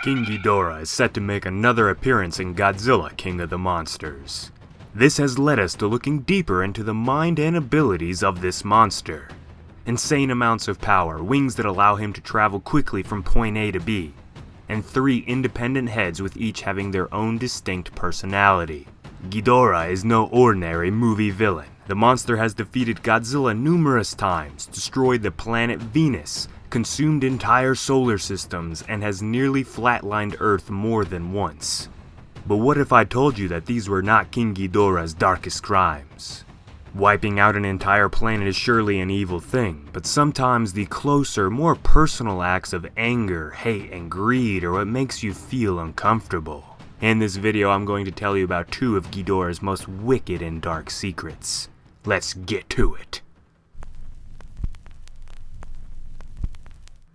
King Ghidorah is set to make another appearance in Godzilla King of the Monsters. This has led us to looking deeper into the mind and abilities of this monster. Insane amounts of power, wings that allow him to travel quickly from point A to B, and 3 independent heads with each having their own distinct personality. Ghidorah is no ordinary movie villain. The monster has defeated Godzilla numerous times, destroyed the planet Venus, consumed entire solar systems, and has nearly flatlined Earth more than once. But what if I told you that these were not King Ghidorah's darkest crimes? Wiping out an entire planet is surely an evil thing, but sometimes the closer, more personal acts of anger, hate, and greed are what makes you feel uncomfortable. In this video, I'm going to tell you about 2 of Ghidorah's most wicked and dark secrets. Let's get to it.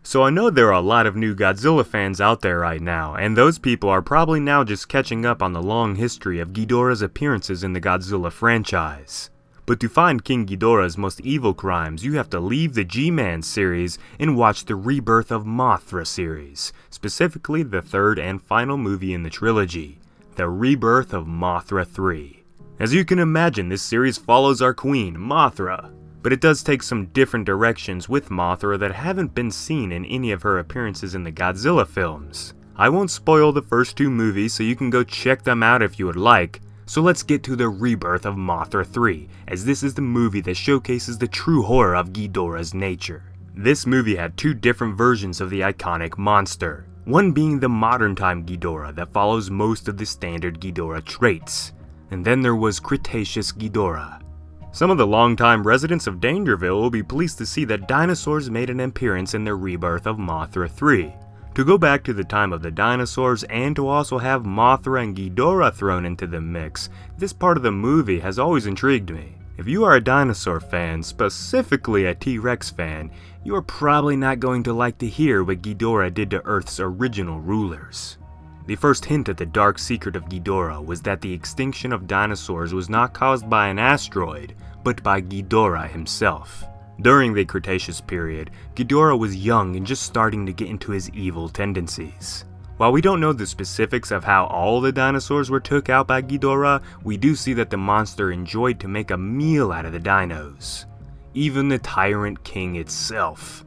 So I know there are a lot of new Godzilla fans out there right now, and those people are probably now just catching up on the long history of Ghidorah's appearances in the Godzilla franchise. But to find King Ghidorah's most evil crimes, you have to leave the G-Man series and watch the Rebirth of Mothra series, specifically the 3rd and final movie in the trilogy, the Rebirth of Mothra 3. As you can imagine, this series follows our queen, Mothra, but it does take some different directions with Mothra that haven't been seen in any of her appearances in the Godzilla films. I won't spoil the first 2 movies, so you can go check them out if you would like. So let's get to the Rebirth of Mothra 3, as this is the movie that showcases the true horror of Ghidorah's nature. This movie had 2 different versions of the iconic monster, one being the modern time Ghidorah that follows most of the standard Ghidorah traits, and then there was Cretaceous Ghidorah. Some of the longtime residents of Dangerville will be pleased to see that dinosaurs made an appearance in the Rebirth of Mothra 3. To go back to the time of the dinosaurs and to also have Mothra and Ghidorah thrown into the mix, this part of the movie has always intrigued me. If you are a dinosaur fan, specifically a T-Rex fan, you are probably not going to like to hear what Ghidorah did to Earth's original rulers. The first hint at the dark secret of Ghidorah was that the extinction of dinosaurs was not caused by an asteroid, but by Ghidorah himself. During the Cretaceous period, Ghidorah was young and just starting to get into his evil tendencies. While we don't know the specifics of how all the dinosaurs were took out by Ghidorah, we do see that the monster enjoyed to make a meal out of the dinos. Even the Tyrant King itself.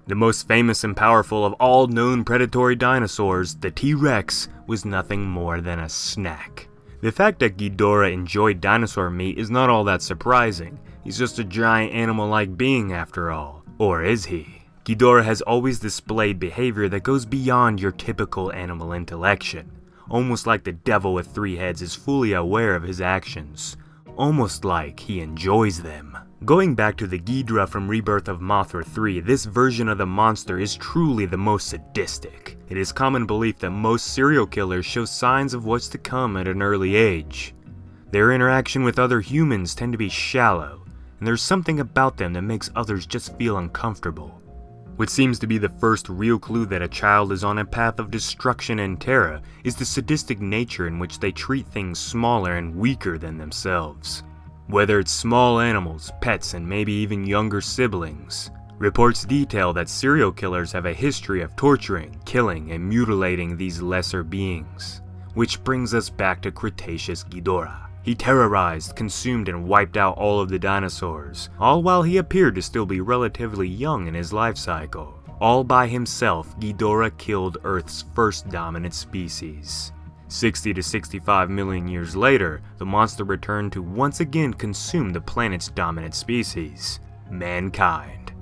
The most famous and powerful of all known predatory dinosaurs, the T-Rex, was nothing more than a snack. The fact that Ghidorah enjoyed dinosaur meat is not all that surprising. He's just a giant animal-like being after all. Or is he? Ghidorah has always displayed behavior that goes beyond your typical animal intellection. Almost like the devil with 3 heads is fully aware of his actions. Almost like he enjoys them. Going back to the Ghidorah from Rebirth of Mothra 3, this version of the monster is truly the most sadistic. It is common belief that most serial killers show signs of what's to come at an early age. Their interaction with other humans tend to be shallow, and there's something about them that makes others just feel uncomfortable. What seems to be the first real clue that a child is on a path of destruction and terror is the sadistic nature in which they treat things smaller and weaker than themselves. Whether it's small animals, pets, and maybe even younger siblings. Reports detail that serial killers have a history of torturing, killing, and mutilating these lesser beings. Which brings us back to Cretaceous Ghidorah. He terrorized, consumed, and wiped out all of the dinosaurs, all while he appeared to still be relatively young in his life cycle. All by himself, Ghidorah killed Earth's first dominant species. 60 to 65 million years later, the monster returned to once again consume the planet's dominant species, mankind.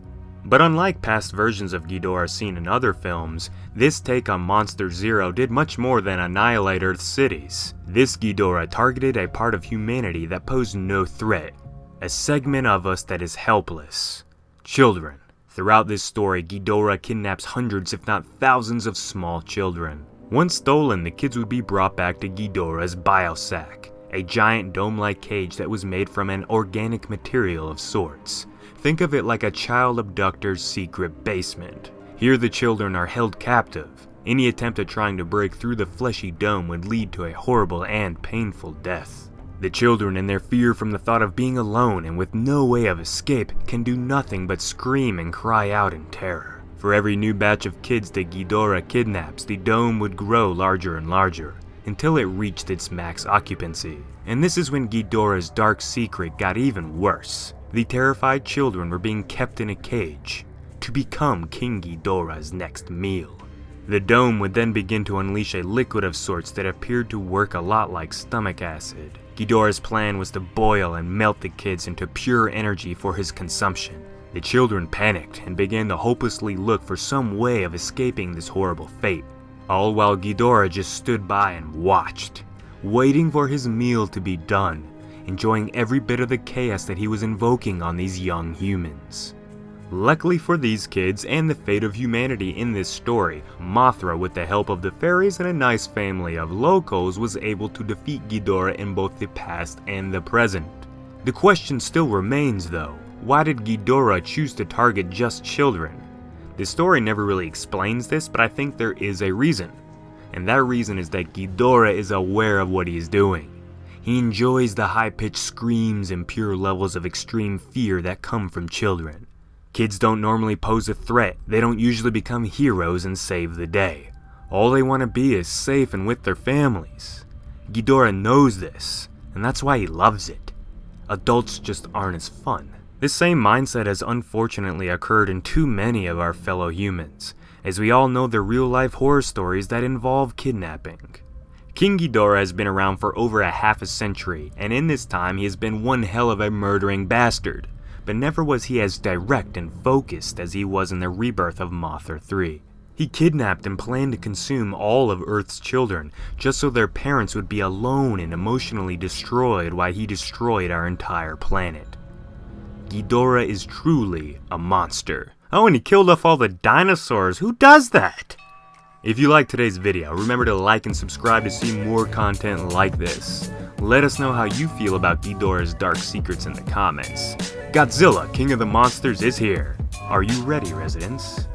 But unlike past versions of Ghidorah seen in other films, this take on Monster Zero did much more than annihilate Earth's cities. This Ghidorah targeted a part of humanity that posed no threat, a segment of us that is helpless. Children. Throughout this story, Ghidorah kidnaps hundreds if not thousands of small children. Once stolen, the kids would be brought back to Ghidorah's biosac, a giant dome-like cage that was made from an organic material of sorts. Think of it like a child abductor's secret basement. Here the children are held captive. Any attempt at trying to break through the fleshy dome would lead to a horrible and painful death. The children, in their fear from the thought of being alone and with no way of escape, can do nothing but scream and cry out in terror. For every new batch of kids that Ghidorah kidnaps, the dome would grow larger and larger, until it reached its max occupancy. And this is when Ghidorah's dark secret got even worse. The terrified children were being kept in a cage to become King Ghidorah's next meal. The dome would then begin to unleash a liquid of sorts that appeared to work a lot like stomach acid. Ghidorah's plan was to boil and melt the kids into pure energy for his consumption. The children panicked and began to hopelessly look for some way of escaping this horrible fate, all while Ghidorah just stood by and watched, waiting for his meal to be done, enjoying every bit of the chaos that he was invoking on these young humans. Luckily for these kids and the fate of humanity in this story, Mothra, with the help of the fairies and a nice family of locals, was able to defeat Ghidorah in both the past and the present. The question still remains though, why did Ghidorah choose to target just children? The story never really explains this, but I think there is a reason. And that reason is that Ghidorah is aware of what he is doing. He enjoys the high-pitched screams and pure levels of extreme fear that come from children. Kids don't normally pose a threat, they don't usually become heroes and save the day. All they want to be is safe and with their families. Ghidorah knows this, and that's why he loves it. Adults just aren't as fun. This same mindset has unfortunately occurred in too many of our fellow humans, as we all know the real-life horror stories that involve kidnapping. King Ghidorah has been around for over a half a century, and in this time he has been one hell of a murdering bastard, but never was he as direct and focused as he was in the Rebirth of Mothra 3. He kidnapped and planned to consume all of Earth's children, just so their parents would be alone and emotionally destroyed while he destroyed our entire planet. Ghidorah is truly a monster. Oh, and he killed off all the dinosaurs. Who does that? If you liked today's video, remember to like and subscribe to see more content like this. Let us know how you feel about Ghidorah's dark secrets in the comments. Godzilla, King of the Monsters, is here. Are you ready, residents?